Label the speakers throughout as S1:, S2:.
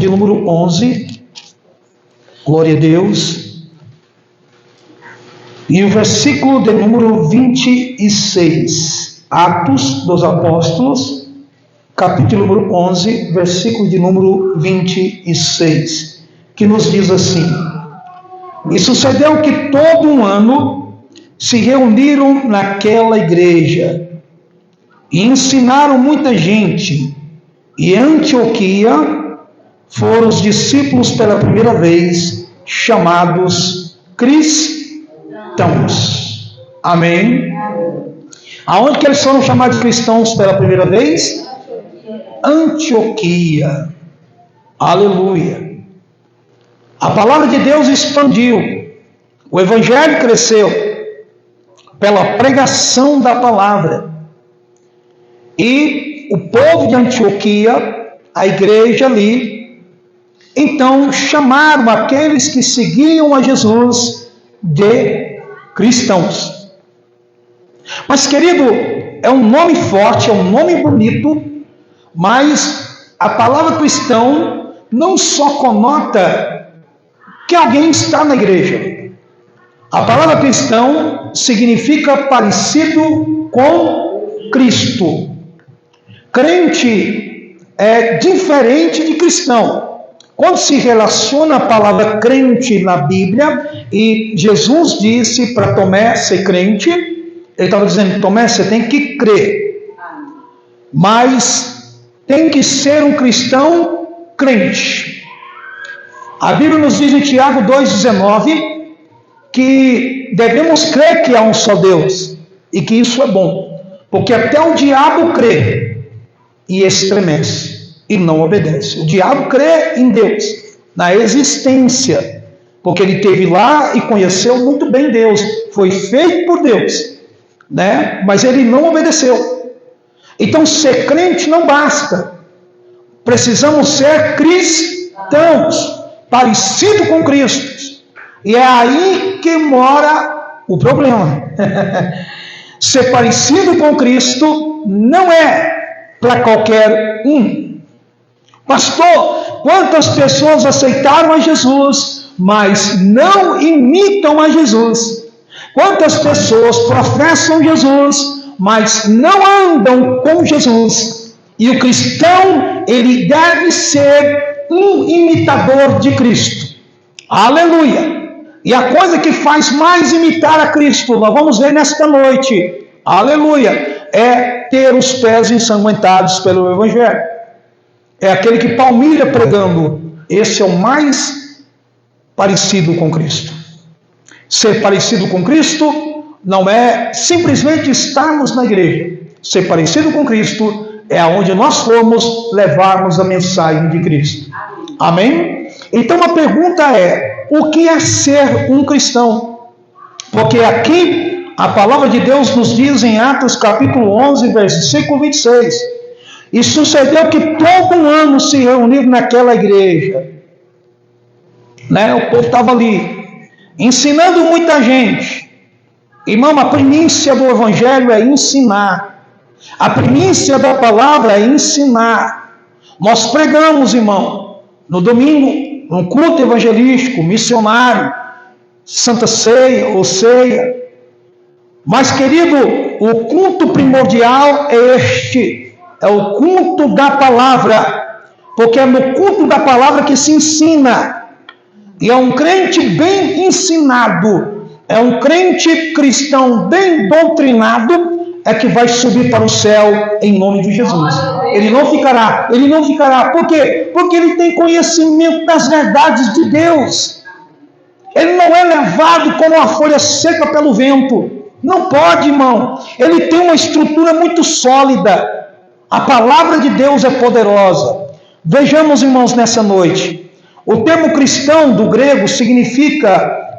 S1: de número 11, glória a Deus, e o versículo de número 26, Atos dos Apóstolos, capítulo número 11, versículo de número 26, que nos diz assim: e sucedeu que todo um ano se reuniram naquela igreja e ensinaram muita gente, e em Antioquia foram os discípulos pela primeira vez chamados cristãos. Amém? Aonde que eles foram chamados cristãos pela primeira vez? Antioquia. Aleluia. A palavra de Deus expandiu, o evangelho cresceu pela pregação da palavra, e o povo de Antioquia, a igreja ali, então chamaram aqueles que seguiam a Jesus de cristãos. Mas, querido, é um nome forte, é um nome bonito, mas a palavra cristão não só conota que alguém está na igreja. A palavra cristão significa parecido com Cristo. Crente é diferente de cristão. Quando se relaciona a palavra crente na Bíblia, e Jesus disse para Tomé ser crente, ele estava dizendo: Tomé, você tem que crer, mas tem que ser um cristão crente. A Bíblia nos diz em Tiago 2,19 que devemos crer que há um só Deus, e que isso é bom, porque até o diabo crê e estremece e não obedece. O diabo crê em Deus, na existência, porque ele esteve lá e conheceu muito bem Deus, foi feito por Deus, né? Mas ele não obedeceu. Então, ser crente não basta, precisamos ser cristãos, parecido com Cristo. E é aí que mora o problema. Ser parecido com Cristo não é para qualquer um. Pastor, quantas pessoas aceitaram a Jesus, mas não imitam a Jesus? Quantas pessoas professam Jesus, mas não andam com Jesus? E o cristão, ele deve ser um imitador de Cristo. Aleluia! E a coisa que faz mais imitar a Cristo, nós vamos ver nesta noite, aleluia, é ter os pés ensanguentados pelo Evangelho. É aquele que palmilha pregando. Esse é o mais parecido com Cristo. Ser parecido com Cristo não é simplesmente estarmos na igreja. Ser parecido com Cristo é aonde nós formos levarmos a mensagem de Cristo. Amém? Então a pergunta é: o que é ser um cristão? Porque aqui a palavra de Deus nos diz em Atos capítulo 11, versículo 26: e sucedeu que todo um ano se reuniram naquela igreja, né? O povo estava ali ensinando muita gente. Irmão, a primícia do evangelho é ensinar. A primícia da palavra é ensinar. Nós pregamos, irmão, no domingo, no culto evangelístico, missionário, Santa Ceia ou Ceia. Mas, querido, o culto primordial é este, é o culto da palavra, porque é no culto da palavra que se ensina. E é um crente bem ensinado, é um crente cristão bem doutrinado, é que vai subir para o céu em nome de Jesus. Ele não ficará. Por quê? Porque ele tem conhecimento das verdades de Deus. Ele não é levado como uma folha seca pelo vento. Não pode, irmão. Ele tem uma estrutura muito sólida. A palavra de Deus é poderosa. Vejamos, irmãos, nessa noite. O termo cristão do grego significa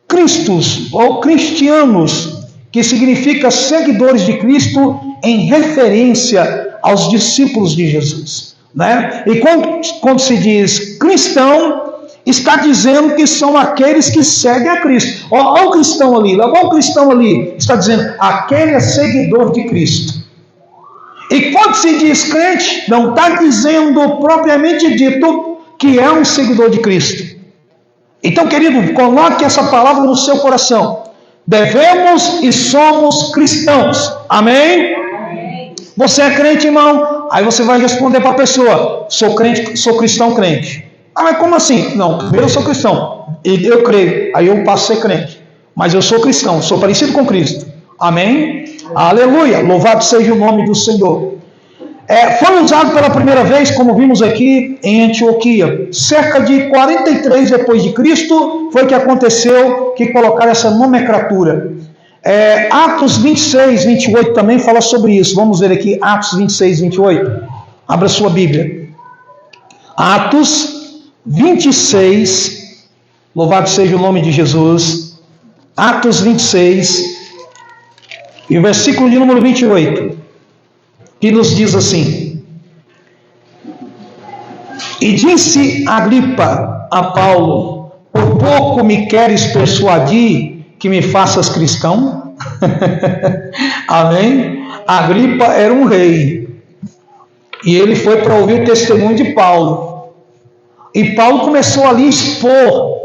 S1: Christos ou cristianos, que significa seguidores de Cristo, em referência aos discípulos de Jesus, né? E quando se diz cristão, está dizendo que são aqueles que seguem a Cristo. Olha o cristão ali, olha o cristão ali, está dizendo, aquele é seguidor de Cristo. E quando se diz crente, não está dizendo propriamente dito que é um seguidor de Cristo. Então, querido, coloque essa palavra no seu coração. Devemos e somos cristãos. Amém? Você é crente, irmão? Aí você vai responder para a pessoa: sou crente, sou cristão crente. Ah, mas como assim? Não, primeiro eu sou cristão. Eu creio. Aí eu passo a ser crente. Mas eu sou cristão, sou parecido com Cristo. Amém? Aleluia! Louvado seja o nome do Senhor. Foi usado pela primeira vez, como vimos aqui, em Antioquia. Cerca de 43 depois de Cristo foi que aconteceu que colocaram essa nomenclatura. Atos 26, 28 também fala sobre isso. Vamos ver aqui, Atos 26, 28. Abra sua Bíblia. Atos 26, louvado seja o nome de Jesus. Atos 26, e o versículo de número 28, que nos diz assim: E disse Agripa a Paulo: Por pouco me queres persuadir que me faças cristão? Amém? Agripa era um rei, e ele foi para ouvir o testemunho de Paulo, e Paulo começou ali a expor,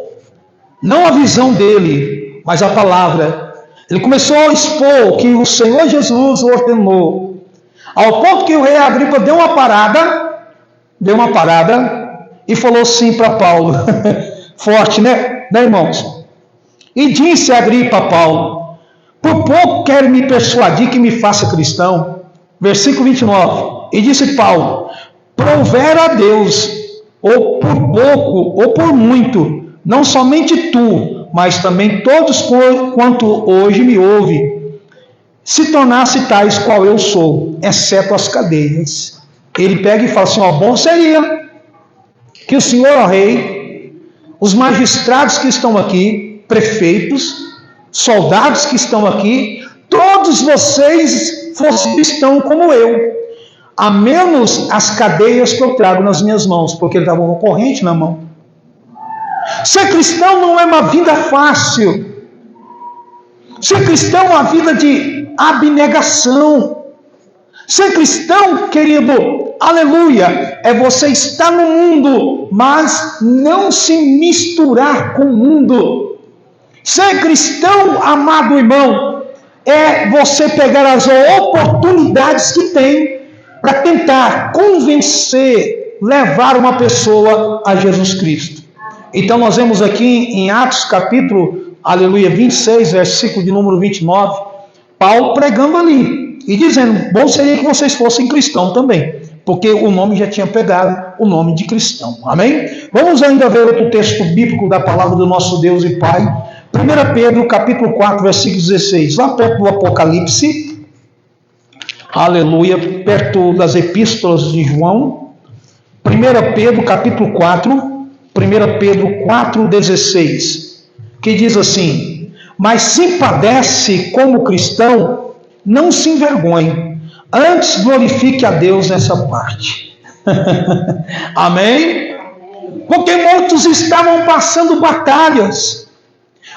S1: não a visão dele, mas a palavra. Ele começou a expor o que o Senhor Jesus ordenou, ao ponto que o rei Agripa deu uma parada e falou assim para Paulo, forte, né, irmãos? E disse Agripa a Paulo: Por pouco quer me persuadir que me faça cristão. Versículo 29. E disse Paulo: Prouver a Deus, ou por pouco, ou por muito, não somente tu, mas também todos quanto hoje me ouve, se tornasse tais qual eu sou, exceto as cadeias. Ele pega e fala assim: bom seria que o senhor, ó rei, os magistrados que estão aqui, prefeitos, soldados que estão aqui, todos vocês fossem cristãos como eu, a menos as cadeias que eu trago nas minhas mãos, porque ele estava com corrente na mão. Ser cristão não é uma vida fácil. Ser cristão é uma vida de abnegação. Ser cristão, querido, aleluia, é você estar no mundo, mas não se misturar com o mundo. Ser cristão, amado irmão, é você pegar as oportunidades que tem para tentar convencer, levar uma pessoa a Jesus Cristo. Então nós vemos aqui em Atos capítulo, aleluia, 26, versículo de número 29, Paulo pregando ali e dizendo: bom seria que vocês fossem cristãos também, porque o nome já tinha pegado o nome de cristão. Amém? Vamos ainda ver outro texto bíblico da palavra do nosso Deus e Pai. 1 Pedro capítulo 4, versículo 16, lá perto do Apocalipse, aleluia, perto das epístolas de João. 1 Pedro capítulo 4, 1 Pedro 4,16, que diz assim: Mas se padece como cristão, não se envergonhe, antes glorifique a Deus nessa parte. Amém? Porque muitos estavam passando batalhas,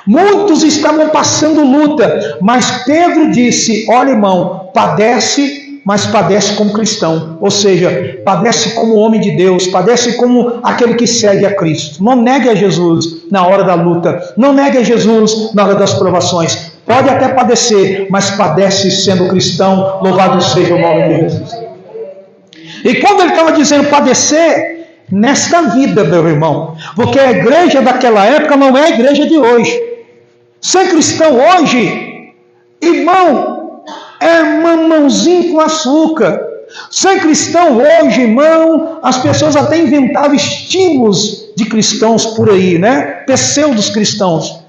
S1: muitos estavam passando luta, mas Pedro disse: olha, irmão, padece, mas padece como cristão, ou seja, padece como homem de Deus, padece como aquele que segue a Cristo. Não negue a Jesus na hora da luta, não negue a Jesus na hora das provações. Pode até padecer, mas padece sendo cristão. Louvado seja o nome de Jesus. E quando ele estava dizendo padecer, nesta vida, meu irmão, porque a igreja daquela época não é a igreja de hoje. Ser cristão hoje, irmão, é mamãozinho com açúcar. Ser cristão hoje, irmão, as pessoas até inventavam estilos de cristãos por aí, né? Pseudos cristãos,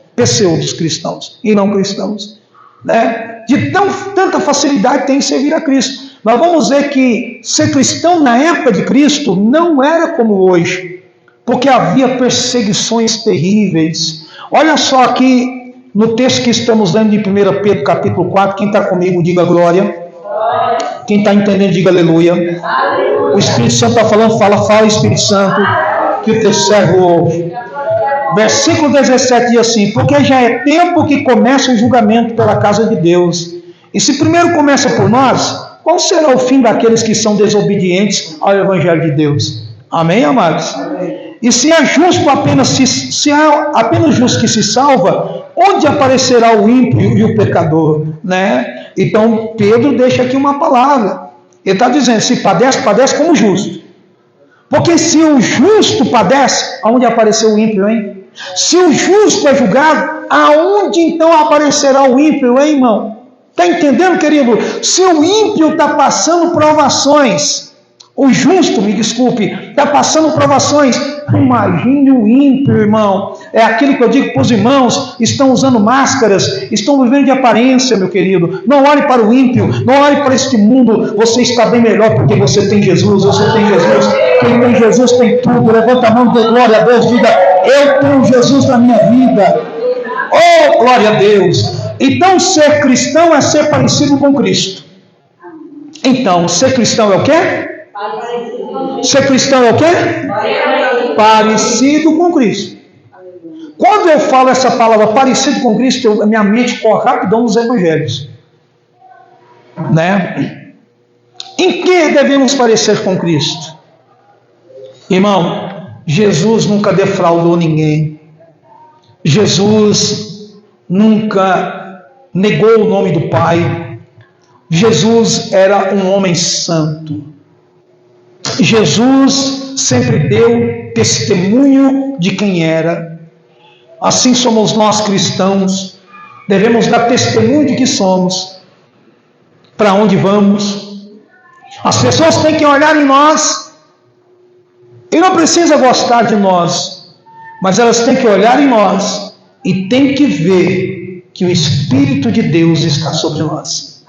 S1: e não cristãos, né? De tanta facilidade tem em servir a Cristo. Nós vamos ver que ser cristão na época de Cristo não era como hoje, porque havia perseguições terríveis. Olha só aqui no texto que estamos lendo de 1 Pedro capítulo 4, quem está comigo diga glória, quem está entendendo diga aleluia. O Espírito Santo está falando, fala Espírito Santo, que o teu servo ouve. Versículo 17 diz assim: porque já é tempo que começa o julgamento pela casa de Deus, e se primeiro começa por nós, qual será o fim daqueles que são desobedientes ao Evangelho de Deus? Amém, amados? Amém. E se é justo se há apenas justo que se salva, onde aparecerá o ímpio e o pecador? Né? Então, Pedro deixa aqui uma palavra. Ele está dizendo, se padece, padece como justo. Porque se o justo padece, aonde apareceu o ímpio, hein? Se o justo é julgado, aonde então aparecerá o ímpio, hein, irmão? Está entendendo, querido? Se o ímpio está passando provações, o justo, me desculpe, está passando provações, imagine o ímpio, irmão. É aquilo que eu digo para os irmãos, estão usando máscaras, estão vivendo de aparência, meu querido. Não olhe para o ímpio, não olhe para este mundo. Você está bem melhor porque você tem Jesus, você tem Jesus. Quem tem Jesus tem tudo. Levanta a mão de glória a Deus, diga, eu tenho Jesus na minha vida. Oh, glória a Deus. Então, ser cristão é ser parecido com Cristo. Então, ser cristão é o quê? Ser cristão é o quê? Parecido com Cristo. Quando eu falo essa palavra parecido com Cristo, a minha mente corre rapidão nos evangelhos. Né? Em que devemos parecer com Cristo? Irmão, Jesus nunca defraudou ninguém. Jesus nunca negou o nome do Pai. Jesus era um homem santo. Jesus sempre deu testemunho de quem era. Assim somos nós cristãos. Devemos dar testemunho de que somos. Para onde vamos. As pessoas têm que olhar em nós. E não precisa gostar de nós. Mas elas têm que olhar em nós. E têm que ver que o Espírito de Deus está sobre nós.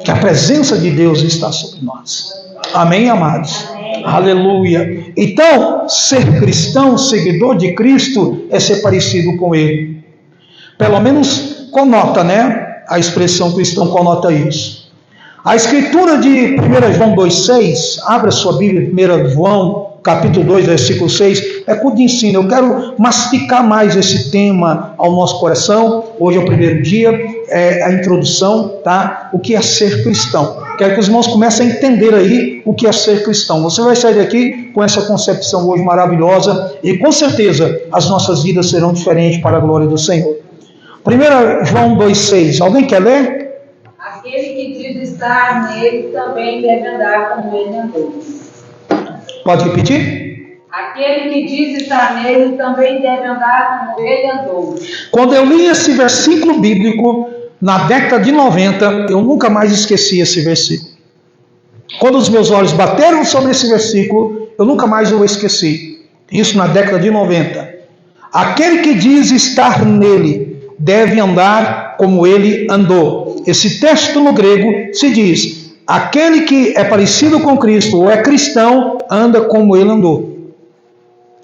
S1: Que a presença de Deus está sobre nós. Amém, amados? Amém. Aleluia. Então, ser cristão, seguidor de Cristo, é ser parecido com Ele. Pelo menos conota, né? A expressão cristão conota isso. A escritura de 1 João 2,6, abra sua Bíblia, 1 João, capítulo 2, versículo 6, é curso de ensino. Eu quero masticar mais esse tema ao nosso coração. Hoje é o primeiro dia, é a introdução, tá? O que é ser cristão. Quero que os irmãos comecem a entender aí o que é ser cristão. Você vai sair daqui com essa concepção hoje maravilhosa e com certeza as nossas vidas serão diferentes para a glória do Senhor. 1 João 2,6, alguém quer ler?
S2: Aquele que diz estar nele também deve andar como ele andou.
S1: Pode repetir?
S2: Aquele que diz estar nele também deve andar como ele andou.
S1: Quando eu li esse versículo bíblico, na década de 90, eu nunca mais esqueci esse versículo. Quando os meus olhos bateram sobre esse versículo, eu nunca mais o esqueci. Isso na década de 90. Aquele que diz estar nele deve andar como ele andou. Esse texto no grego se diz: aquele que é parecido com Cristo ou é cristão, anda como ele andou.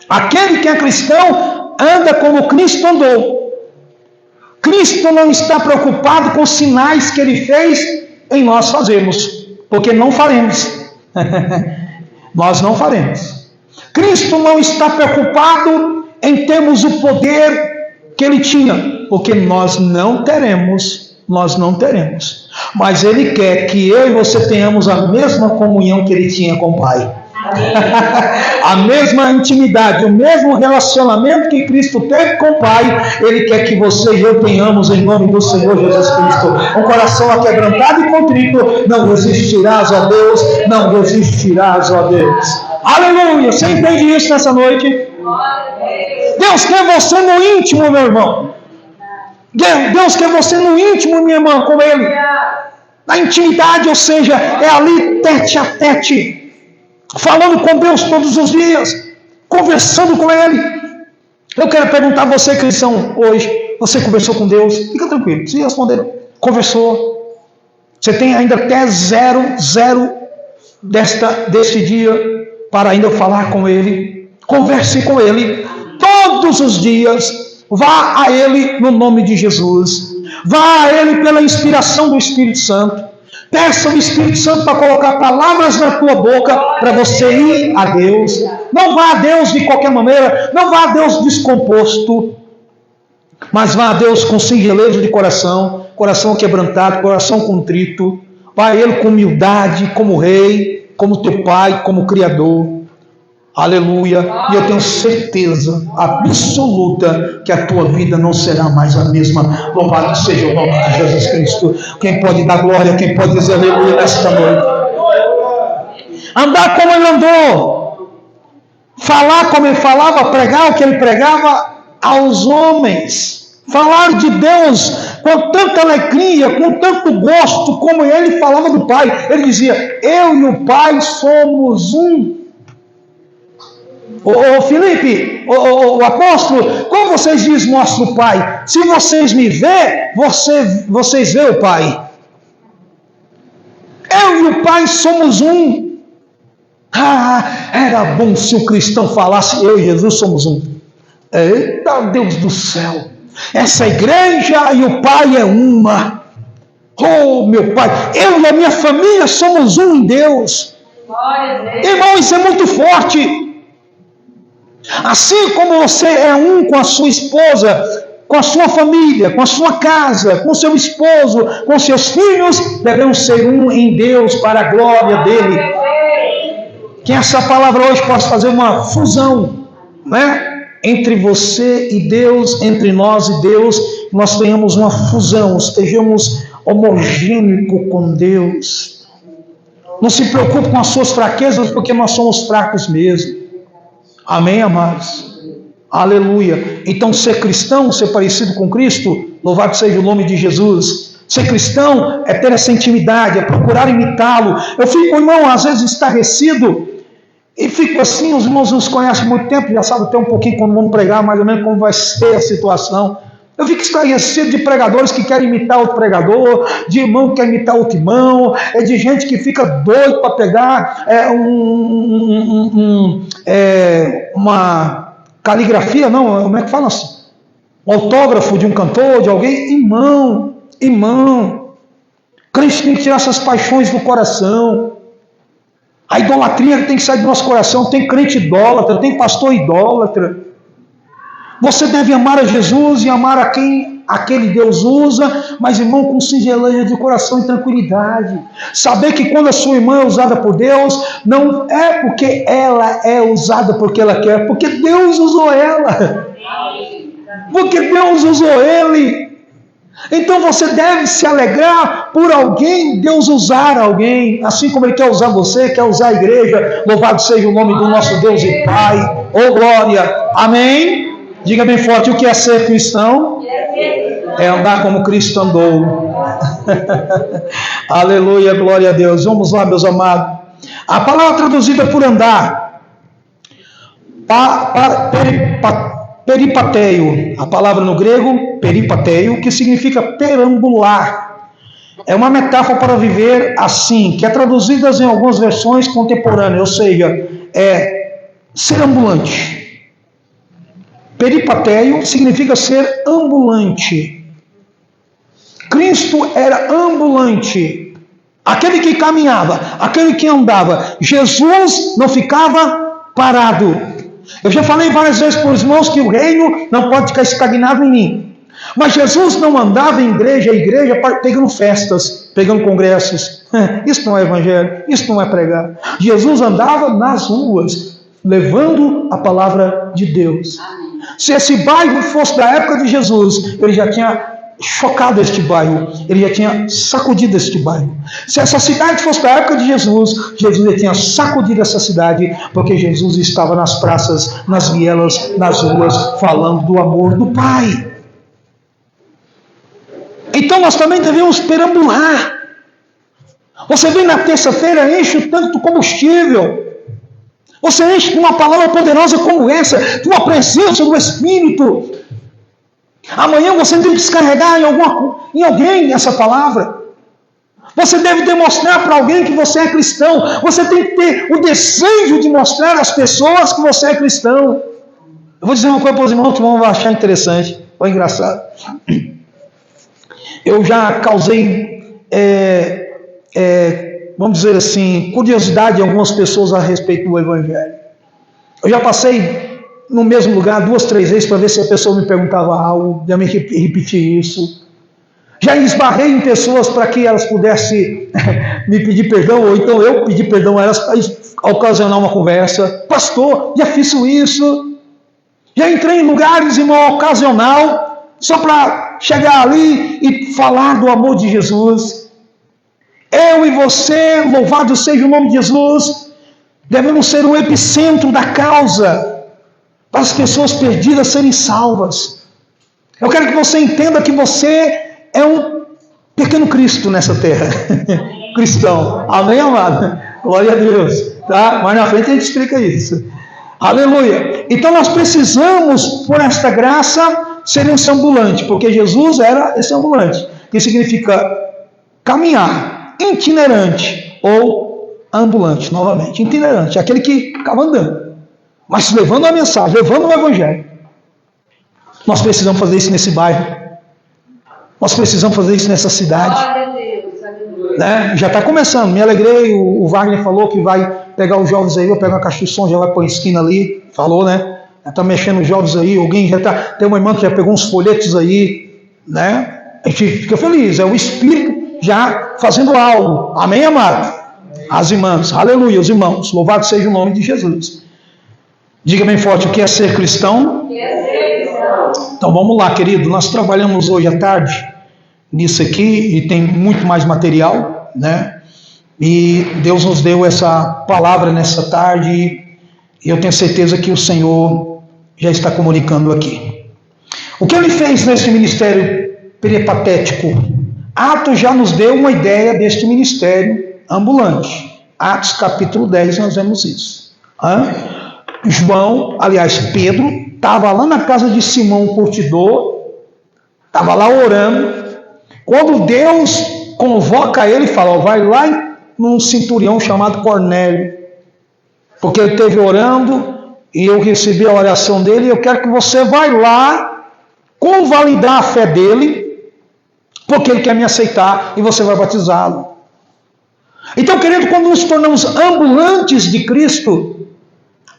S1: Aquele que é cristão, anda como Cristo andou. Cristo não está preocupado com os sinais que ele fez em nós fazermos, porque não faremos. Nós não faremos. Cristo não está preocupado em termos o poder que ele tinha, porque nós não teremos. Nós não teremos. Mas ele quer que eu e você tenhamos a mesma comunhão que ele tinha com o Pai. A mesma intimidade, o mesmo relacionamento que Cristo teve com o Pai, ele quer que você e eu tenhamos em nome do Senhor Jesus Cristo. Um coração aquebrantado e contrito, não resistirás a Deus, não resistirás a Deus. Aleluia! Você entende isso nessa noite? Deus quer você no íntimo, meu irmão. Deus quer você no íntimo, minha irmã, com Ele. Na intimidade, ou seja, é ali tete a tete. Falando com Deus todos os dias. Conversando com Ele. Eu quero perguntar a você, cristão, hoje. Você conversou com Deus? Fica tranquilo, se responder. Conversou. Você tem ainda até zero deste dia para ainda falar com Ele. Converse com Ele. Todos os dias. Vá a Ele no nome de Jesus. Vá a Ele pela inspiração do Espírito Santo. Peça o Espírito Santo para colocar palavras na tua boca para você ir a Deus. Não vá a Deus de qualquer maneira. Não vá a Deus descomposto. Mas vá a Deus com singeleza de coração. Coração quebrantado, coração contrito. vai a Ele com humildade, como Rei, como teu Pai, como Criador. Aleluia. E eu tenho certeza absoluta que a tua vida não será mais a mesma. Louvado seja o nome de Jesus Cristo. Quem pode dar glória, quem pode dizer aleluia nesta noite. Andar como Ele andou, falar como Ele falava, pregar o que Ele pregava aos homens, falar de Deus com tanta alegria, com tanto gosto, como Ele falava do Pai. Ele dizia: eu e o Pai somos um. Ô Felipe, o apóstolo, como vocês dizem mostra o Pai? Se vocês me verem, vocês veem o Pai. Eu e o Pai somos um. Era bom se o cristão falasse: eu e Jesus somos um. Eita Deus do céu, essa igreja e o Pai é uma. Oh meu Pai, eu e a minha família somos um em Deus. Irmão, isso é muito forte. Assim como você é um com a sua esposa, com a sua família, com a sua casa, com o seu esposo, com seus filhos, devemos ser um em Deus para a glória dele. Que essa palavra hoje possa fazer uma fusão, né? Entre você e Deus, entre nós e Deus, nós tenhamos uma fusão, estejamos homogêneos com Deus. Não se preocupe com as suas fraquezas, porque nós somos fracos mesmo. Amém, amados? Aleluia. Então ser cristão, ser parecido com Cristo, louvado seja o nome de Jesus. Ser cristão é ter essa intimidade, é procurar imitá-lo. Eu fico, irmão, às vezes estarrecido, e fico assim, os irmãos nos conhecem há muito tempo, já sabem até um pouquinho quando vamos pregar, mais ou menos como vai ser a situação. Eu fico estarrecido de pregadores que querem imitar outro pregador, de irmão que quer imitar outro irmão, de gente que fica doido para pegar uma caligrafia, não, como é que fala assim? Um autógrafo de um cantor, de alguém. Irmão, crente tem que tirar essas paixões do coração. A idolatria tem que sair do nosso coração. Tem crente idólatra, tem pastor idólatra. Você deve amar a Jesus e amar a quem aquele Deus usa, mas, irmão, com singeleza de coração e tranquilidade. Saber que quando a sua irmã é usada por Deus, não é porque ela é usada porque ela quer, porque Deus usou ela. Porque Deus usou ele. Então você deve se alegrar por alguém, Deus usar alguém, assim como Ele quer usar você, quer usar a igreja. Louvado seja o nome do nosso Deus e Pai. Oh glória, amém? Diga bem forte: o que é ser cristão? É andar como Cristo andou. Aleluia, glória a Deus. Vamos lá, meus amados. A palavra traduzida por andar, peripateio, a palavra no grego, peripateio, que significa perambular. É uma metáfora para viver assim, que é traduzida em algumas versões contemporâneas, ou seja, é ser ambulante. Peripateio significa ser ambulante. Cristo era ambulante. Aquele que caminhava, aquele que andava. Jesus não ficava parado. Eu já falei várias vezes para os irmãos que o reino não pode ficar estagnado em mim. Mas Jesus não andava em igreja a igreja pegando festas, pegando congressos. Isso não é evangelho, isso não é pregar. Jesus andava nas ruas, levando a palavra de Deus. Se esse bairro fosse da época de Jesus, ele já tinha chocado este bairro, ele já tinha sacudido este bairro. Se essa cidade fosse da época de Jesus, Jesus já tinha sacudido essa cidade, porque Jesus estava nas praças, nas vielas, nas ruas, falando do amor do Pai. Então nós também devemos perambular. Você vem na terça-feira, enche o tanque do combustível. Você enche com uma palavra poderosa como essa, com a presença do Espírito. Amanhã você tem que descarregar em alguém essa palavra. Você deve demonstrar para alguém que você é cristão. Você tem que ter o desejo de mostrar às pessoas que você é cristão. Eu vou dizer uma coisa para os irmãos que vão achar interessante ou engraçado. Eu já causei, vamos dizer assim, curiosidade em algumas pessoas a respeito do Evangelho. Eu já passei no mesmo lugar 2, 3 vezes para ver se a pessoa me perguntava algo, já me repetir isso. Já esbarrei em pessoas para que elas pudessem me pedir perdão, ou então eu pedir perdão a elas para ocasionar uma conversa. Pastor, já fiz isso. Já entrei em lugares, irmão, ocasional, só para chegar ali e falar do amor de Jesus. Eu e você, louvado seja o nome de Jesus, devemos ser o epicentro da causa para as pessoas perdidas serem salvas. Eu quero que você entenda que você é um pequeno Cristo nessa terra. Cristão. Amém, amado? Glória a Deus. Tá? Mais na frente a gente explica isso. Aleluia. Então nós precisamos, por esta graça, ser esse ambulante, porque Jesus era esse ambulante, que significa caminhar, itinerante ou ambulante, novamente. Itinerante, aquele que ficava andando, mas levando a mensagem, levando o evangelho. Nós precisamos fazer isso nesse bairro. Nós precisamos fazer isso nessa cidade. Né? Já está começando, me alegrei. O Wagner falou que vai pegar os jovens aí, eu pego uma caixa de som, já vai para a esquina ali. Falou, né? Já está mexendo os jovens aí. Alguém já está. Tem uma irmã que já pegou uns folhetos aí, né? A gente fica feliz, é o Espírito já fazendo algo. Amém, amado? As irmãs, aleluia, os irmãos, louvado seja o nome de Jesus. Diga bem forte, o que é ser cristão? Então vamos lá, querido, nós trabalhamos hoje à tarde nisso aqui e tem muito mais material, né? E Deus nos deu essa palavra nessa tarde e eu tenho certeza que o Senhor já está comunicando aqui. O que Ele fez nesse ministério peripatético? Atos já nos deu uma ideia deste ministério ambulante. Atos capítulo 10 nós vemos isso. João, aliás Pedro, estava lá na casa de Simão o curtidor, estava lá orando. Quando Deus convoca ele e fala, vai lá num centurião chamado Cornélio, porque ele esteve orando e eu recebi a oração dele, e eu quero que você vá lá convalidar a fé dele, porque ele quer me aceitar e você vai batizá-lo. Então, querido, quando nos tornamos ambulantes de Cristo,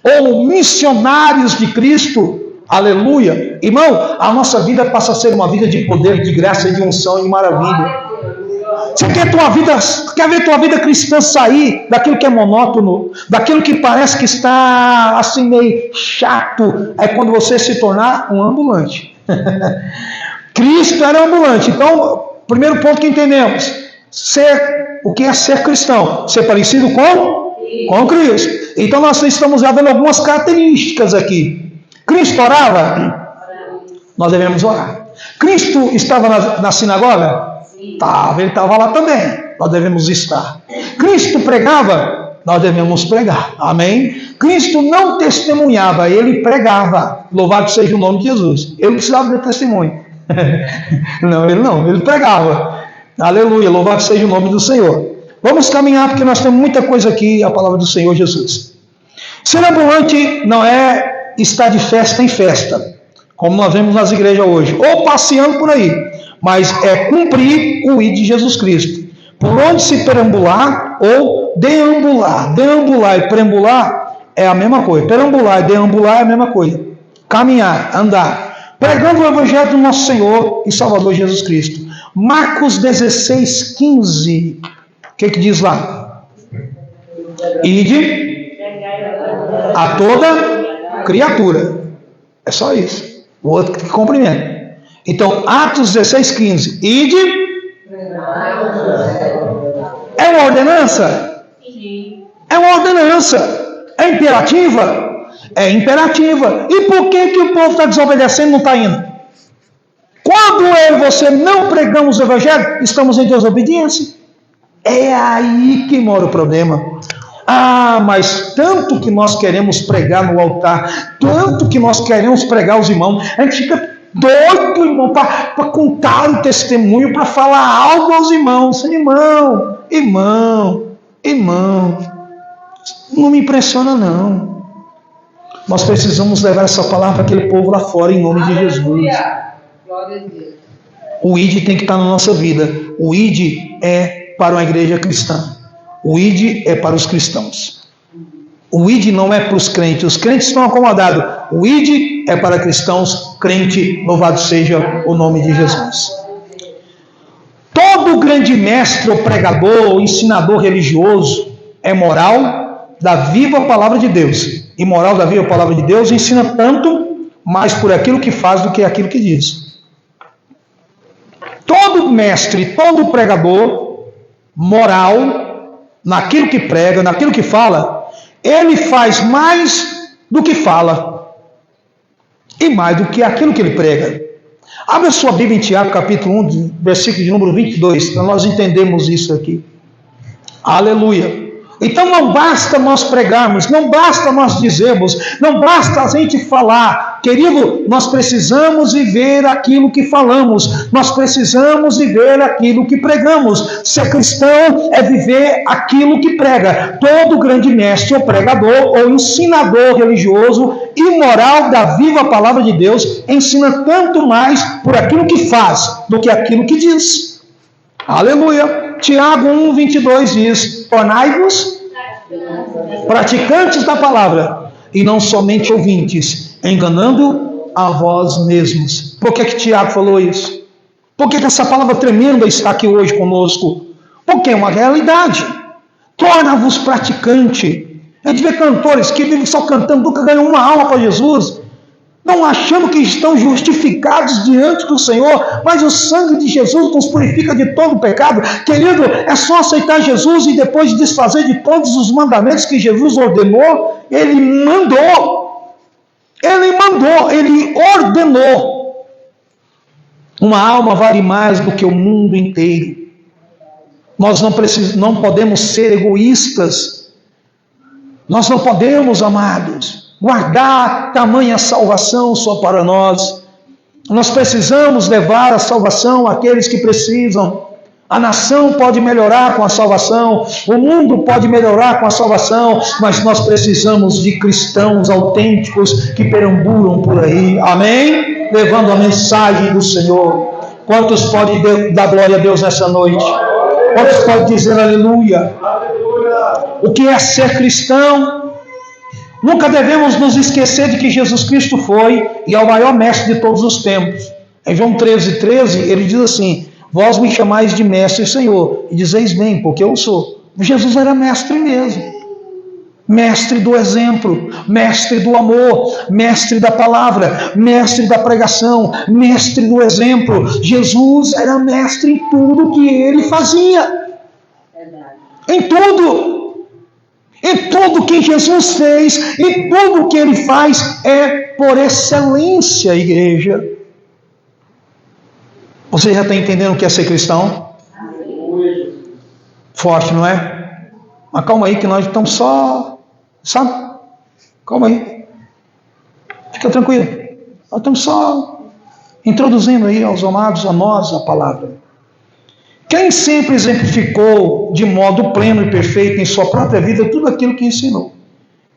S1: ou missionários de Cristo, aleluia, irmão, a nossa vida passa a ser uma vida de poder, de graça, de unção e de maravilha. Você quer ver tua vida cristã sair daquilo que é monótono, daquilo que parece que está assim meio chato, é quando você se tornar um ambulante. Cristo era ambulante. Então, primeiro ponto que entendemos, o que é ser cristão? Ser parecido com Cristo. Então nós estamos já vendo algumas características aqui. Cristo orava? Nós devemos orar. Cristo estava na sinagoga? Estava, ele estava lá também. Nós devemos estar. Cristo pregava? Nós devemos pregar. Amém? Cristo não testemunhava, ele pregava. Louvado seja o nome de Jesus. Ele precisava de testemunho. Não, ele pregava. Aleluia, louvado seja o nome do Senhor. Vamos caminhar porque nós temos muita coisa aqui, a palavra do Senhor Jesus. Ser ambulante não é estar de festa em festa, como nós vemos nas igrejas hoje, ou passeando por aí, mas é cumprir o ID de Jesus Cristo. Por onde se perambular ou deambular. Deambular e perambular é a mesma coisa. Perambular e deambular é a mesma coisa. Caminhar, andar. Pregando o Evangelho do nosso Senhor e Salvador Jesus Cristo. Marcos 16, 15. O que diz lá? Ide a toda criatura. É só isso. O outro que cumprimenta. Então, Atos 16, 15. Ide. É uma ordenança? É uma ordenança. É imperativa? É imperativa. E por que o povo está desobedecendo e não está indo? Quando eu e você não pregamos o Evangelho, estamos em desobediência. É aí que mora o problema. Mas tanto que nós queremos pregar no altar, tanto que nós queremos pregar os irmãos, a gente fica doido, irmão, para contar o testemunho, para falar algo aos irmãos. Irmão, não me impressiona não. Nós precisamos levar essa palavra para aquele povo lá fora, em nome de Jesus. O ID tem que estar na nossa vida. O ID é para uma igreja cristã. O ID é para os cristãos. O ID não é para os crentes. Os crentes estão acomodados. O ID é para cristãos, crente, louvado seja o nome de Jesus. todo grande mestre ou pregador ou ensinador religioso é moral da viva palavra de Deus. E moral da viva palavra de Deus ensina tanto mais por aquilo que faz do que aquilo que diz. Todo mestre, todo pregador moral, naquilo que prega, naquilo que fala, ele faz mais do que fala e mais do que aquilo que ele prega. Abra sua Bíblia em Tiago, capítulo 1, versículo de número 22, para nós entendermos isso aqui. Aleluia. Então não basta nós pregarmos, não basta nós dizermos, não basta a gente falar. Querido, nós precisamos viver aquilo que falamos, nós precisamos viver aquilo que pregamos. Ser cristão é viver aquilo que prega. Todo grande mestre ou pregador ou ensinador religioso e moral da viva palavra de Deus ensina tanto mais por aquilo que faz do que aquilo que diz. Aleluia. Tiago 1, 22 diz: tornai-vos praticantes da palavra e não somente ouvintes, enganando a vós mesmos. Por que Tiago falou isso? Por que essa palavra tremenda está aqui hoje conosco? Porque é uma realidade. Torna-vos praticante. A gente vê cantores que vivem só cantando, nunca ganham uma alma para Jesus, não achando que estão justificados diante do Senhor, mas o sangue de Jesus nos purifica de todo pecado. Querido, é só aceitar Jesus e depois de desfazer de todos os mandamentos que Jesus ordenou, Ele mandou, Ele ordenou. Uma alma vale mais do que o mundo inteiro. Nós não podemos ser egoístas, nós não podemos, amados, guardar tamanha salvação só para nós. Nós precisamos levar a salvação àqueles que precisam. A nação pode melhorar com a salvação, o mundo pode melhorar com a salvação, mas nós precisamos de cristãos autênticos que perambulam por aí, amém? Levando a mensagem do Senhor. Quantos podem dar glória a Deus nessa noite? Quantos podem dizer aleluia? O que é ser cristão? Nunca devemos nos esquecer de que Jesus Cristo foi e é o maior mestre de todos os tempos. Em João 13, ele diz assim: vós me chamais de mestre e Senhor, e dizeis bem, porque eu sou. Jesus era mestre mesmo. Mestre do exemplo, mestre do amor, mestre da palavra, mestre da pregação, mestre do exemplo. Jesus era mestre em tudo que ele fazia. Em tudo. Em tudo que Jesus fez, em tudo que Ele faz, é por excelência, igreja. Você já está entendendo o que é ser cristão? Forte, não é? Mas calma aí que nós estamos só, sabe? Calma aí. Fica tranquilo. Nós estamos só introduzindo aí aos amados, a nós, a palavra. Quem sempre exemplificou de modo pleno e perfeito em sua própria vida tudo aquilo que ensinou?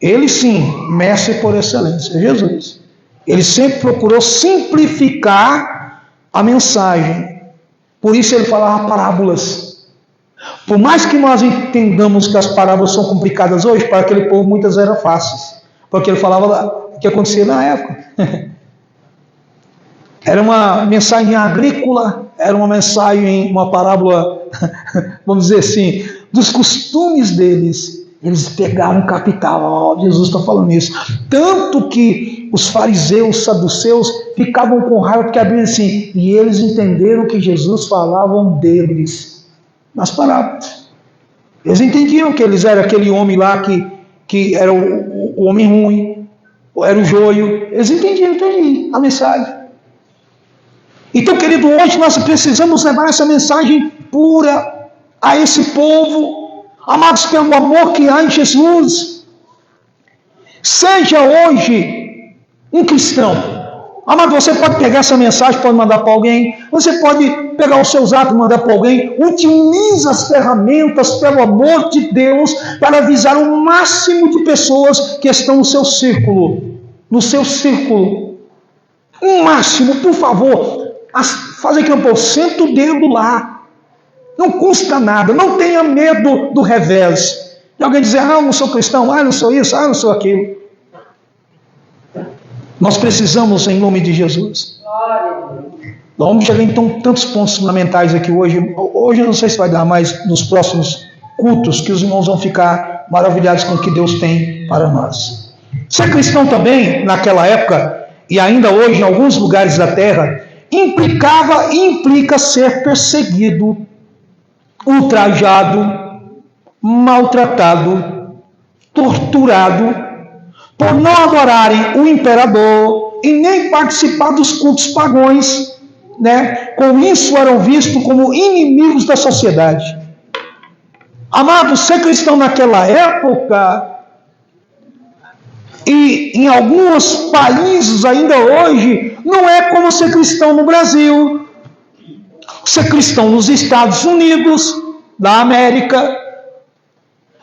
S1: Ele sim, mestre por excelência, Jesus. Ele sempre procurou simplificar a mensagem. Por isso ele falava parábolas. Por mais que nós entendamos que as parábolas são complicadas hoje, para aquele povo muitas eram fáceis. Porque ele falava o que acontecia na época. Era uma mensagem agrícola, era uma mensagem, uma parábola, vamos dizer assim, dos costumes deles. Eles pegaram capital, Jesus está falando isso. Tanto que os fariseus, saduceus, ficavam com raiva, porque a Bíblia diz assim, e eles entenderam que Jesus falava deles nas parábolas. Eles entendiam que eles eram aquele homem lá que era o homem ruim, era o joio. Eles entendiam a mensagem. Então, querido, hoje nós precisamos levar essa mensagem pura a esse povo, amados, pelo amor que há em Jesus. Seja hoje um cristão. Amado, você pode pegar essa mensagem, pode mandar para alguém, você pode pegar os seus atos e mandar para alguém. Utilize as ferramentas, pelo amor de Deus, para avisar o máximo de pessoas que estão no seu círculo. No seu círculo. O máximo, por favor. Faz aqui um pouco, senta o dedo lá. Não custa nada, não tenha medo do revés. De alguém dizer, eu não sou cristão, eu não sou isso, eu não sou aquilo. Nós precisamos, em nome de Jesus, Nós vamos chegar então tantos pontos fundamentais aqui hoje. Hoje eu não sei se vai dar, mas nos próximos cultos que os irmãos vão ficar maravilhados com o que Deus tem para nós. Ser cristão também, naquela época, e ainda hoje em alguns lugares da terra, implicava e implica ser perseguido, ultrajado, maltratado, torturado, por não adorarem o imperador e nem participar dos cultos pagãos, né? Com isso eram vistos como inimigos da sociedade. Amado, ser cristão naquela época, e em alguns países ainda hoje, não é como ser cristão no Brasil, ser cristão nos Estados Unidos da América,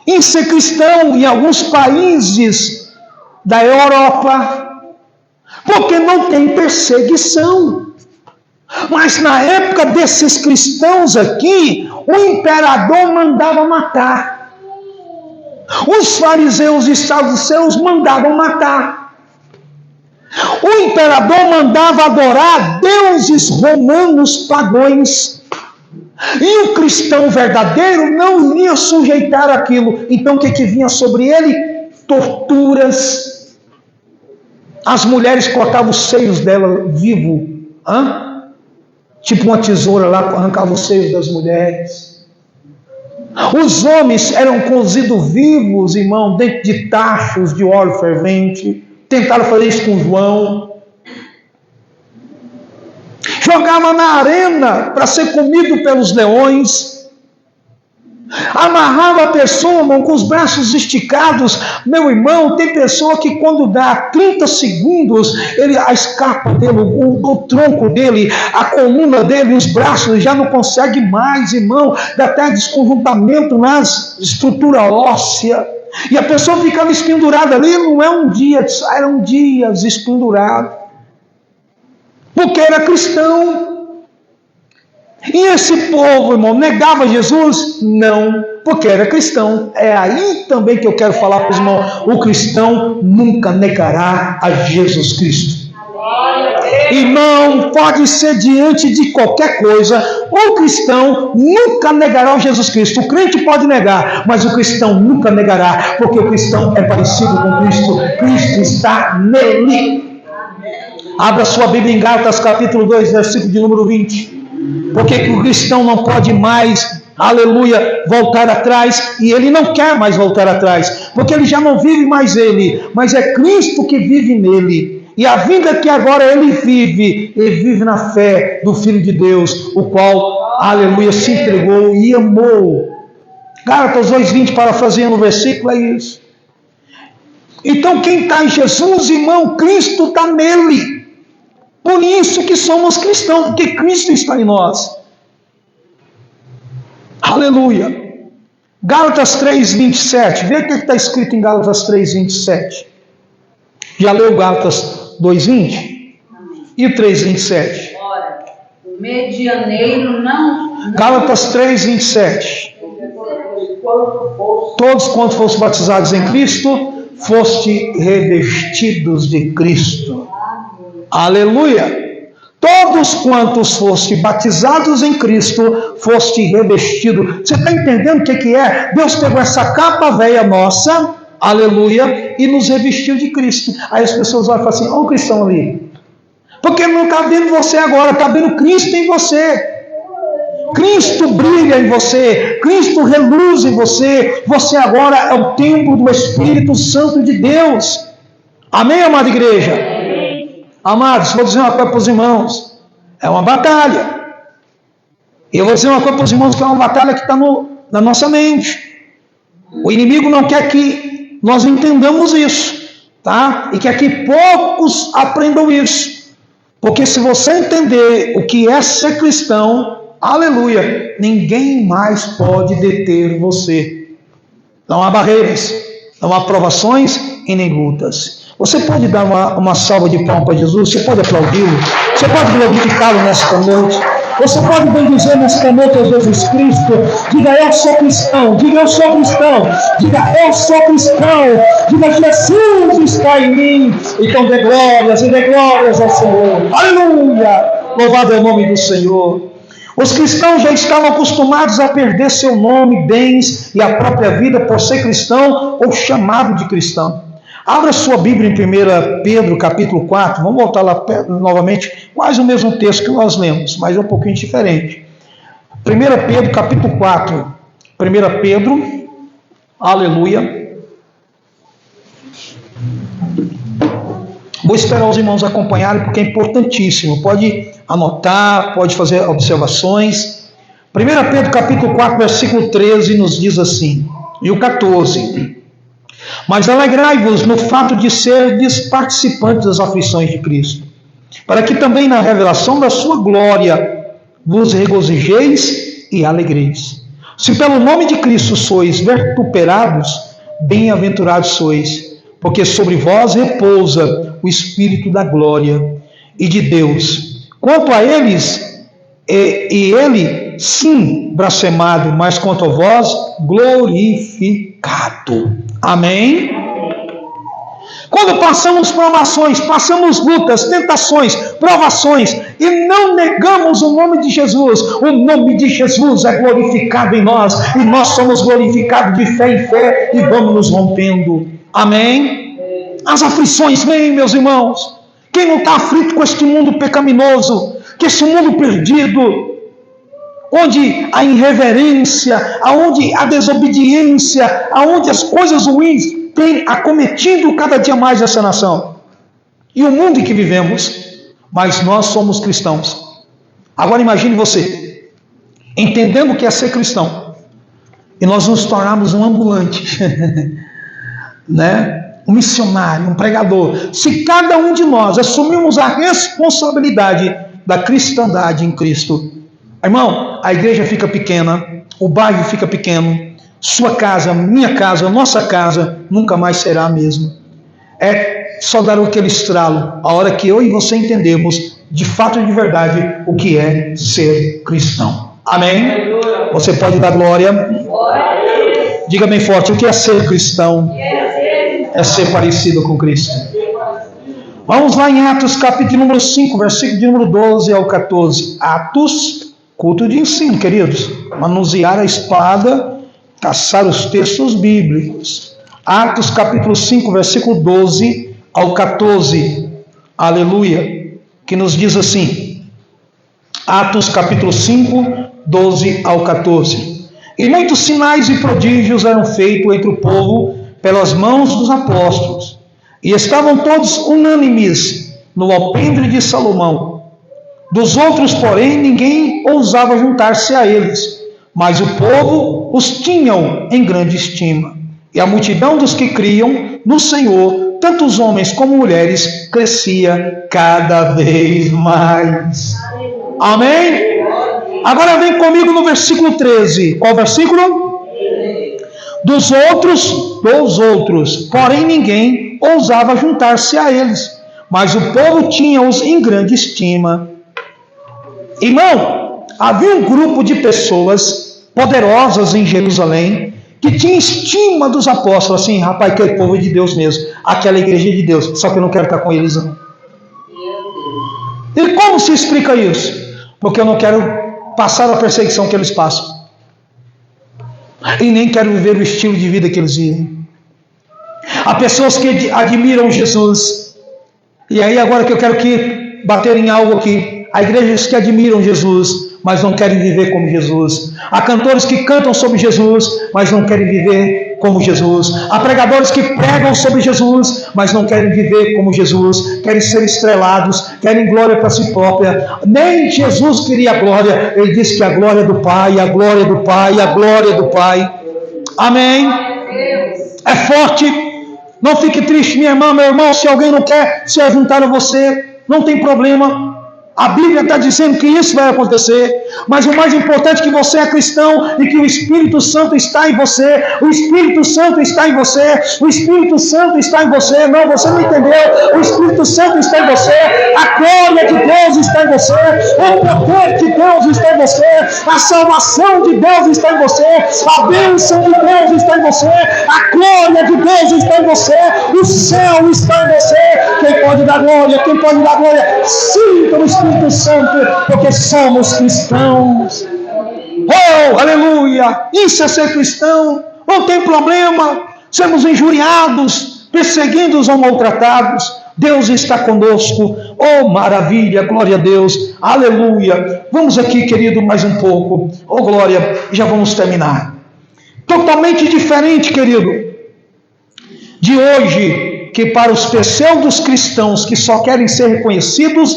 S1: em ser cristão em alguns países da Europa, porque não tem perseguição. Mas na época desses cristãos aqui, o imperador mandava matar. Os fariseus e saduceus mandavam matar. O imperador mandava adorar deuses romanos pagãos. E o cristão verdadeiro não iria sujeitar aquilo. Então o que vinha sobre ele? Torturas. As mulheres cortavam os seios dela vivo. Tipo uma tesoura lá, arrancava os seios das mulheres. Os homens eram cozidos vivos, irmão, dentro de tachos de óleo fervente. Tentaram fazer isso com João. Jogava na arena para ser comido pelos leões. Amarrava a pessoa, irmão, com os braços esticados. Meu irmão, tem pessoa que quando dá 30 segundos, a escapa dele, o tronco dele, a coluna dele, os braços, já não consegue mais, irmão. Dá até desconjuntamento nas estruturas ósseas. E a pessoa ficava espendurada ali, não é um dia, eram dias espendurado. Porque era cristão. E esse povo, irmão, negava Jesus? Não, porque era cristão. É aí também que eu quero falar para os irmãos. O cristão nunca negará a Jesus Cristo. Irmão, pode ser diante de qualquer coisa, o cristão nunca negará o Jesus Cristo. O crente pode negar, mas o cristão nunca negará, porque o cristão é parecido com Cristo. Cristo está nele. Abra sua Bíblia em Gálatas capítulo 2, versículo de número 20. Porque o cristão não pode mais, aleluia, voltar atrás, e ele não quer mais voltar atrás, porque ele já não vive mais ele, mas é Cristo que vive nele. E a vida que agora ele vive na fé do Filho de Deus, o qual, aleluia, se entregou e amou. Gálatas 2:20, parafraseando o versículo, é isso. Então quem está em Jesus, irmão, Cristo está nele. Por isso que somos cristãos, porque Cristo está em nós. Aleluia. Gálatas 3:27. Vê o que está escrito em Gálatas 3:27. Já leu Gálatas 2:20? E o 3:27?
S2: Ora, o medianeiro não...
S1: Gálatas 3:27. Todos quanto fossem batizados em Cristo, foste revestidos de Cristo. Aleluia! Todos quantos foste batizados em Cristo, foste revestido. Você está entendendo o que é? Deus pegou essa capa velha nossa, aleluia, e nos revestiu de Cristo. Aí as pessoas olham e falam assim, olha o cristão ali. Porque não está vendo você agora, está vendo Cristo em você. Cristo brilha em você, Cristo reluz em você. Você agora é o templo do Espírito Santo de Deus. Amém, amada igreja? Amados, vou dizer uma coisa para os irmãos, é uma batalha. E eu vou dizer uma coisa para os irmãos, que é uma batalha que está na nossa mente. O inimigo não quer que nós entendamos isso, tá? E quer que poucos aprendam isso. Porque se você entender o que é ser cristão, aleluia, ninguém mais pode deter você. Não há barreiras, não há provações e nem lutas. Você pode dar uma salva de palmas para Jesus? Você pode aplaudi-lo? Você pode glorificá-lo nesta noite? Você pode bendizer nesta noite a Jesus Cristo? Diga, eu sou cristão. Diga, eu sou cristão. Diga, eu sou cristão. Diga, Jesus está em mim. Então dê glórias e dê glórias ao Senhor. Aleluia! Louvado é o nome do Senhor. Os cristãos já estavam acostumados a perder seu nome, bens e a própria vida por ser cristão ou chamado de cristão. Abra sua Bíblia em 1 Pedro, capítulo 4. Vamos voltar lá novamente, quase o mesmo texto que nós lemos, mas é um pouquinho diferente. 1 Pedro, capítulo 4. 1 Pedro, aleluia. Vou esperar os irmãos acompanharem, porque é importantíssimo. Pode anotar, pode fazer observações. 1 Pedro, capítulo 4, versículo 13, nos diz assim, e o 14. Mas alegrai-vos no fato de serdes participantes das aflições de Cristo, para que também na revelação da sua glória vos regozijeis e alegreis. Se pelo nome de Cristo sois vituperados, bem-aventurados sois, porque sobre vós repousa o Espírito da glória e de Deus. Quanto a eles, ele sim blasfemado, mas quanto a vós, glorificado. Amém? Quando passamos provações, passamos lutas, tentações, provações, e não negamos o nome de Jesus, o nome de Jesus é glorificado em nós, e nós somos glorificados de fé em fé, e vamos nos rompendo. Amém? As aflições vêm, meus irmãos. Quem não está aflito com este mundo pecaminoso, com este mundo perdido, onde a irreverência, onde a desobediência, onde as coisas ruins têm acometido cada dia mais essa nação e o mundo em que vivemos, mas nós somos cristãos. Agora imagine você, entendendo o que é ser cristão, e nós nos tornarmos um ambulante, né? Um missionário, um pregador. Se cada um de nós assumirmos a responsabilidade da cristandade em Cristo, irmão, a igreja fica pequena, o bairro fica pequeno, sua casa, minha casa, nossa casa nunca mais será a mesma. É só dar aquele estralo, a hora que eu e você entendemos de fato e de verdade o que é ser cristão. Amém? Você pode dar glória? Diga bem forte, o que é ser cristão? É ser parecido com Cristo. Vamos lá em Atos, capítulo número 5, versículo de número 12 ao 14. Atos, culto de ensino, queridos. Manusear a espada, caçar os textos bíblicos. Atos, capítulo 5, versículo 12 ao 14. Aleluia. Que nos diz assim. Atos, capítulo 5, 12 ao 14. E muitos sinais e prodígios eram feitos entre o povo pelas mãos dos apóstolos, e estavam todos unânimes no alpendre de Salomão. Dos outros, porém, ninguém ousava juntar-se a eles, mas o povo os tinham em grande estima. E a multidão dos que criam no Senhor, tanto os homens como mulheres, crescia cada vez mais. Amém? Agora vem comigo no versículo 13. Qual versículo? Dos outros, porém ninguém ousava juntar-se a eles, mas o povo tinha-os em grande estima. Irmão, havia um grupo de pessoas poderosas em Jerusalém que tinha estima dos apóstolos, assim, rapaz, aquele povo é de Deus mesmo, aquela igreja de Deus, só que eu não quero estar com eles não. E como se explica isso? Porque eu não quero passar a perseguição que eles passam. E nem quero viver o estilo de vida que eles vivem. Há pessoas que admiram Jesus. E aí agora que eu quero que bater em algo aqui. Há igrejas que admiram Jesus, mas não querem viver como Jesus. Há cantores que cantam sobre Jesus, mas não querem viver como Jesus. Há pregadores que pregam sobre Jesus, mas não querem viver como Jesus. Querem ser estrelados, querem glória para si própria. Nem Jesus queria glória. Ele disse que a glória do Pai, a glória do Pai, a glória do Pai. Amém? É forte. Não fique triste, minha irmã, meu irmão. Se alguém não quer se juntar a você, não tem problema. A Bíblia está dizendo que isso vai acontecer, mas o mais importante é que você é cristão e que o Espírito Santo está em você. O Espírito Santo está em você. O Espírito Santo está em você. Não, você não entendeu. O Espírito Santo está em você. A glória de Deus está em você. O poder de Deus está em você. A salvação de Deus está em você. A bênção de Deus está em você. A glória de Deus está em você. O céu está em você. Quem pode dar glória? Quem pode dar glória? Sinta o Espírito Espírito Santo, porque somos cristãos. Oh, aleluia! Isso é ser cristão. Não tem problema sermos injuriados, perseguidos ou maltratados. Deus está conosco. Oh, maravilha, glória a Deus, aleluia. Vamos aqui, querido, mais um pouco. Oh, glória, já vamos terminar. Totalmente diferente, querido, de hoje, que para os pseudos cristãos que só querem ser reconhecidos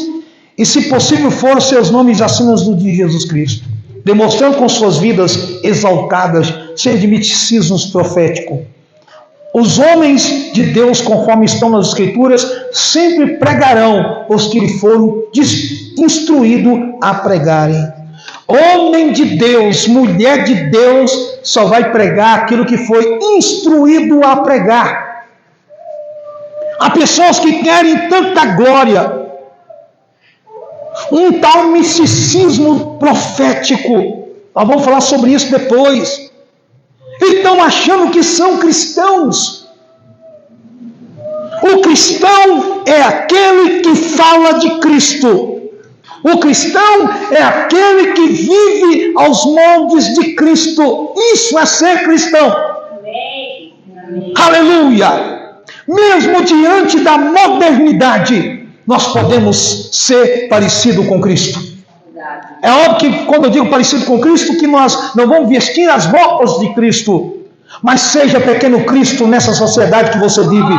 S1: e, se possível for, seus nomes acima do de Jesus Cristo, demonstrando com suas vidas exaltadas ser de misticismo profético. Os homens de Deus, conforme estão nas Escrituras, sempre pregarão os que lhe foram instruídos a pregarem. Homem de Deus, mulher de Deus, só vai pregar aquilo que foi instruído a pregar. Há pessoas que querem tanta glória, um tal misticismo profético. Nós vamos falar sobre isso depois. E estão achando que são cristãos. O cristão é aquele que fala de Cristo. O cristão é aquele que vive aos moldes de Cristo. Isso é ser cristão. Amém. Amém. Aleluia! Mesmo diante da modernidade, nós podemos ser parecido com Cristo. É óbvio que quando eu digo parecido com Cristo, que nós não vamos vestir as roupas de Cristo, mas seja pequeno Cristo nessa sociedade que você vive.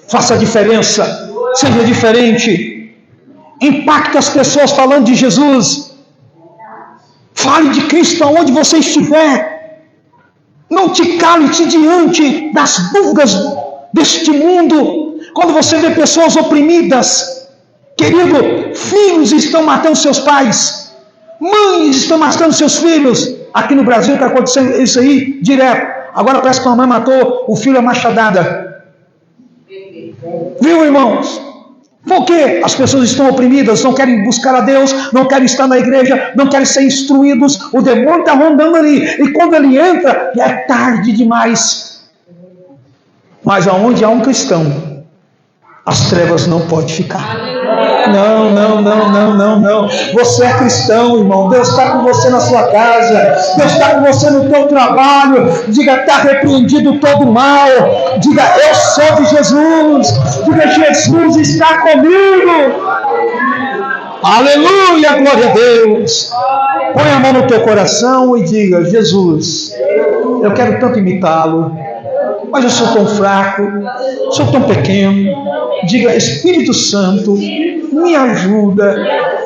S1: Faça a diferença, seja diferente, impacte as pessoas falando de Jesus. Fale de Cristo aonde você estiver. Não te cale-te diante das dúvidas deste mundo. Quando você vê pessoas oprimidas, querido, filhos estão matando seus pais, mães estão matando seus filhos. Aqui no Brasil está acontecendo isso aí direto. Agora parece que uma mãe matou o filho a machadada. Viu, irmãos? Porque as pessoas estão oprimidas, não querem buscar a Deus, não querem estar na igreja, não querem ser instruídos. O demônio está rondando ali, e quando ele entra, já é tarde demais. Mas aonde há um cristão, as trevas não podem ficar. Não. Você é cristão, irmão. Deus está com você na sua casa. Deus está com você no teu trabalho. Diga, está repreendido todo mal. Diga, eu sou de Jesus. Diga, Jesus está comigo. Aleluia, glória a Deus. Põe a mão no teu coração e diga, Jesus, eu quero tanto imitá-lo, mas eu sou tão fraco, sou tão pequeno. Diga, Espírito Santo, me ajuda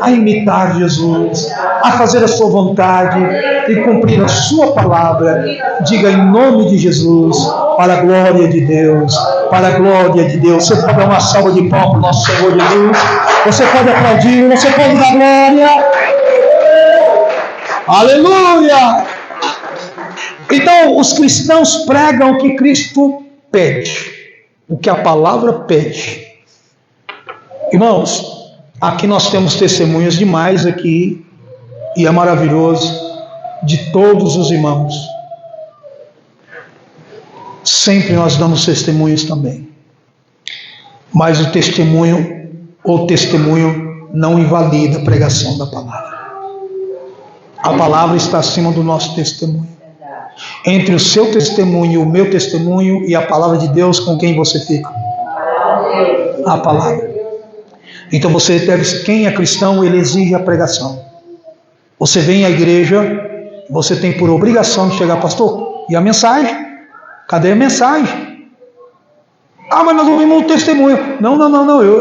S1: a imitar Jesus, a fazer a sua vontade e cumprir a sua palavra. Diga, em nome de Jesus, para a glória de Deus, para a glória de Deus. Você pode dar uma salva de palmas para o nosso Senhor Jesus. Você pode aplaudir, você pode dar glória. Aleluia! Então, os cristãos pregam o que Cristo pede, o que a palavra pede. Irmãos, aqui nós temos testemunhas demais aqui, e é maravilhoso, de todos os irmãos. Sempre nós damos testemunhos também. Mas o testemunho não invalida a pregação da palavra. A palavra está acima do nosso testemunho. Entre o seu testemunho e o meu testemunho e a palavra de Deus, com quem você fica? A palavra. Então você deve, quem é cristão, ele exige a pregação. Você vem à igreja, você tem por obrigação de chegar, pastor, e a mensagem? Cadê a mensagem? Ah, mas nós ouvimos o testemunho. Não,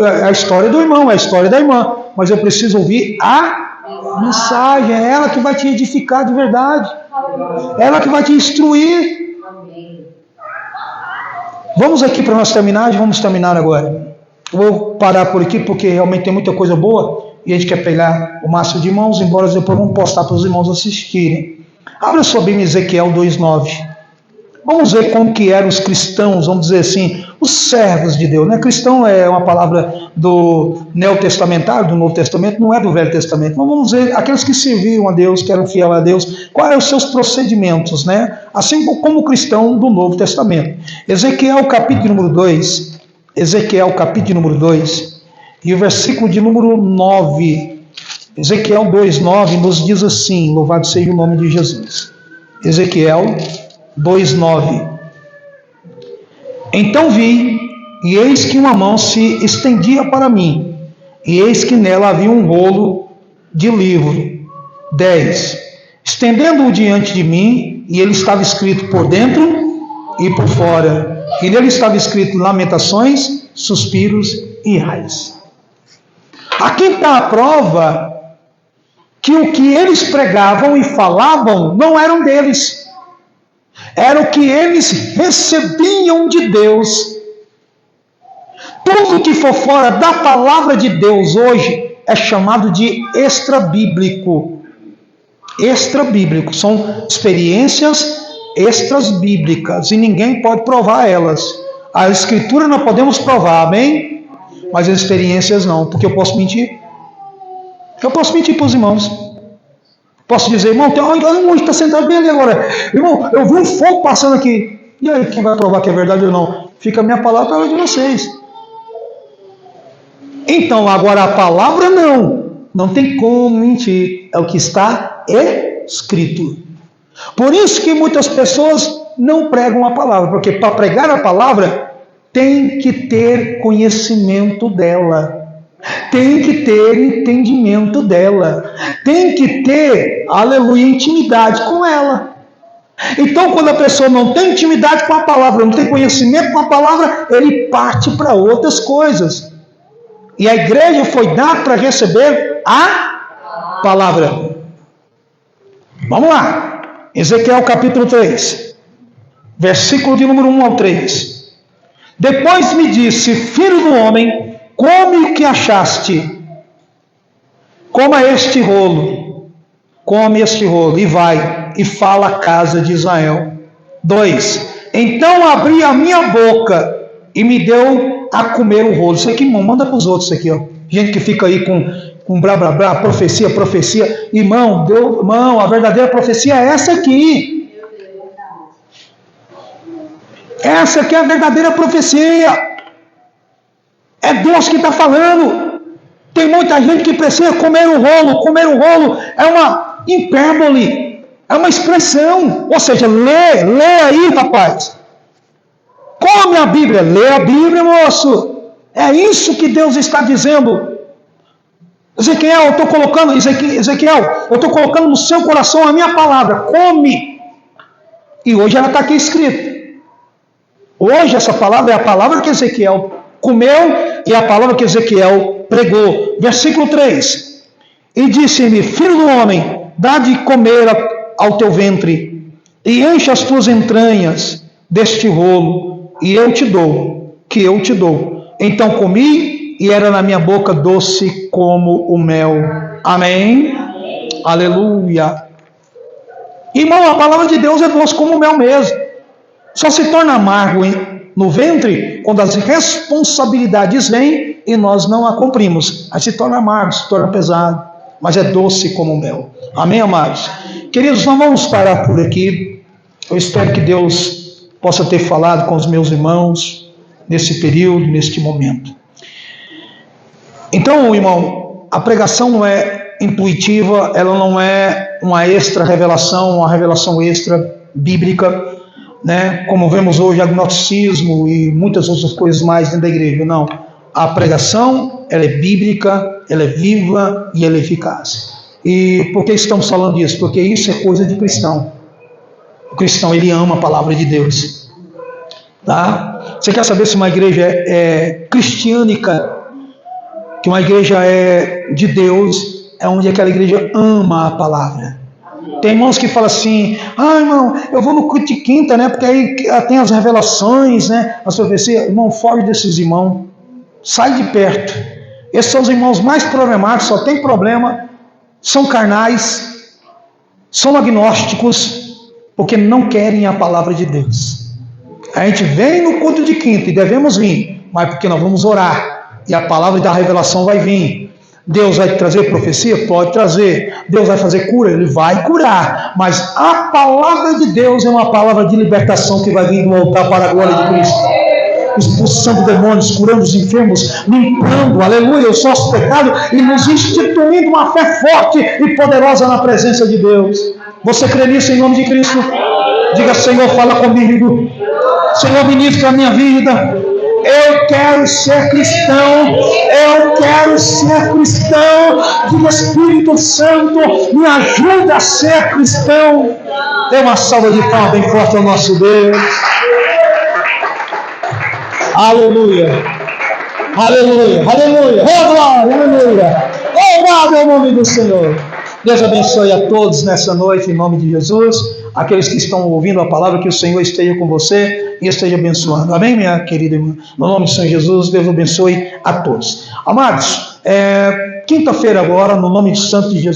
S1: é a história do irmão, é a história da irmã. Mas eu preciso ouvir a mensagem, é ela que vai te edificar de verdade. É ela que vai te instruir. Vamos aqui para nós terminar, vamos terminar agora. Vou parar por aqui porque realmente tem muita coisa boa e a gente quer pegar o máximo de irmãos, embora depois vamos postar para os irmãos assistirem. Abra sua Bíblia em Ezequiel 2:9. Vamos ver como que eram os cristãos, vamos dizer assim, os servos de Deus. Né? Cristão é uma palavra do neotestamentário, do Novo Testamento, não é do Velho Testamento. Mas vamos ver aqueles que serviam a Deus, que eram fiéis a Deus, quais eram os seus procedimentos, né? Assim como o cristão do Novo Testamento. Ezequiel capítulo número 2, E o versículo de número 9, Ezequiel 2:9, nos diz assim: louvado seja o nome de Jesus. Ezequiel 2:9. Então vi, e eis que uma mão se estendia para mim, e eis que nela havia um rolo de livro. 10. Estendendo-o diante de mim, e ele estava escrito por dentro e por fora. E nele estava escrito lamentações, suspiros e ais. Aqui está a prova que o que eles pregavam e falavam não eram deles. Era o que eles recebiam de Deus. Tudo que for fora da palavra de Deus hoje é chamado de extrabíblico. Extrabíblico. São experiências extras bíblicas e ninguém pode provar elas. A escritura nós podemos provar, amém? Mas as experiências não, porque eu posso mentir. Eu posso mentir para os irmãos. Posso dizer, irmão, tem um irmão que está sentado bem ali agora. Irmão, eu vi um fogo passando aqui. E aí, quem vai provar que é verdade ou não? Fica a minha palavra para de vocês. Então, agora a palavra não tem como mentir. É o que está escrito. Por isso que muitas pessoas não pregam a palavra, porque para pregar a palavra tem que ter conhecimento dela, tem que ter entendimento dela, tem que ter, aleluia, intimidade com ela. Então, quando a pessoa não tem intimidade com a palavra, não tem conhecimento com a palavra, ele parte para outras coisas. E a igreja foi dada para receber a palavra. Vamos lá. Ezequiel capítulo 3, versículo de número 1 ao 3. Depois me disse, filho do homem, come o que achaste, coma este rolo, come este rolo, e vai, e fala à casa de Israel. 2. Então abri a minha boca, e me deu a comer o rolo. Isso aqui, irmão, manda para os outros isso aqui, ó. Gente que fica aí com blá blá blá, profecia. Irmão, irmão, a verdadeira profecia é essa aqui. Essa aqui é a verdadeira profecia. É Deus que está falando. Tem muita gente que precisa comer um rolo. Comer um rolo é uma hipérbole, é uma expressão. Ou seja, lê aí, rapaz. Come a Bíblia, lê a Bíblia, moço. É isso que Deus está dizendo. Ezequiel, eu estou colocando no seu coração a minha palavra, come. E hoje ela está aqui escrita. Hoje essa palavra é a palavra que Ezequiel comeu e a palavra que Ezequiel pregou. Versículo 3. E disse-me, filho do homem, dá de comer ao teu ventre, e enche as tuas entranhas deste rolo, e eu te dou, que eu te dou. Então comi, e era na minha boca doce como o mel. Amém? Aleluia. Irmão, a palavra de Deus é doce como o mel mesmo. Só se torna amargo no ventre quando as responsabilidades vêm e nós não a cumprimos. Aí se torna amargo, se torna pesado. Mas é doce como o mel. Amém, amados? Queridos, nós vamos parar por aqui. Eu espero que Deus possa ter falado com os meus irmãos nesse período, neste momento. Então, irmão, a pregação não é intuitiva, ela não é uma extra revelação, uma revelação extra bíblica, né? Como vemos hoje, agnosticismo e muitas outras coisas mais dentro da igreja. Não. A pregação, ela é bíblica, ela é viva e ela é eficaz. E por que estamos falando disso? Porque isso é coisa de cristão. O cristão, ele ama a palavra de Deus. Tá? Você quer saber se uma igreja é cristiânica, que uma igreja é de Deus, é onde aquela igreja ama a palavra. Tem irmãos que falam assim, irmão, eu vou no culto de quinta, né? Porque aí tem as revelações, né? As profecias. Irmão, foge desses irmãos. Sai de perto. Esses são os irmãos mais problemáticos, só tem problema. São carnais, são agnósticos, porque não querem a palavra de Deus. A gente vem no culto de quinta e devemos vir, mas porque nós vamos orar. E a palavra da revelação vai vir. Deus vai trazer profecia? Pode trazer. Deus vai fazer cura? Ele vai curar. Mas a palavra de Deus é uma palavra de libertação que vai vir do altar para a glória de Cristo. expulsando demônios, curando os enfermos, limpando, aleluia, os nossos pecados e nos instituindo uma fé forte e poderosa na presença de Deus. Você crê nisso em nome de Cristo? Diga: Senhor, fala comigo. Senhor, ministra a minha vida. Eu quero ser cristão. Eu quero ser cristão. Diga: Espírito Santo, me ajuda a ser cristão. Dê uma salva de palmas bem forte ao nosso Deus. Aleluia. Aleluia. Aleluia. Oh, glória. Aleluia. Louvado é o nome do Senhor. Deus abençoe a todos nessa noite, em nome de Jesus. Aqueles que estão ouvindo a palavra, que o Senhor esteja com você e esteja abençoando. Amém, minha querida irmã? No nome do Senhor Jesus, Deus abençoe a todos. Amados, quinta-feira agora, no nome santo de Jesus.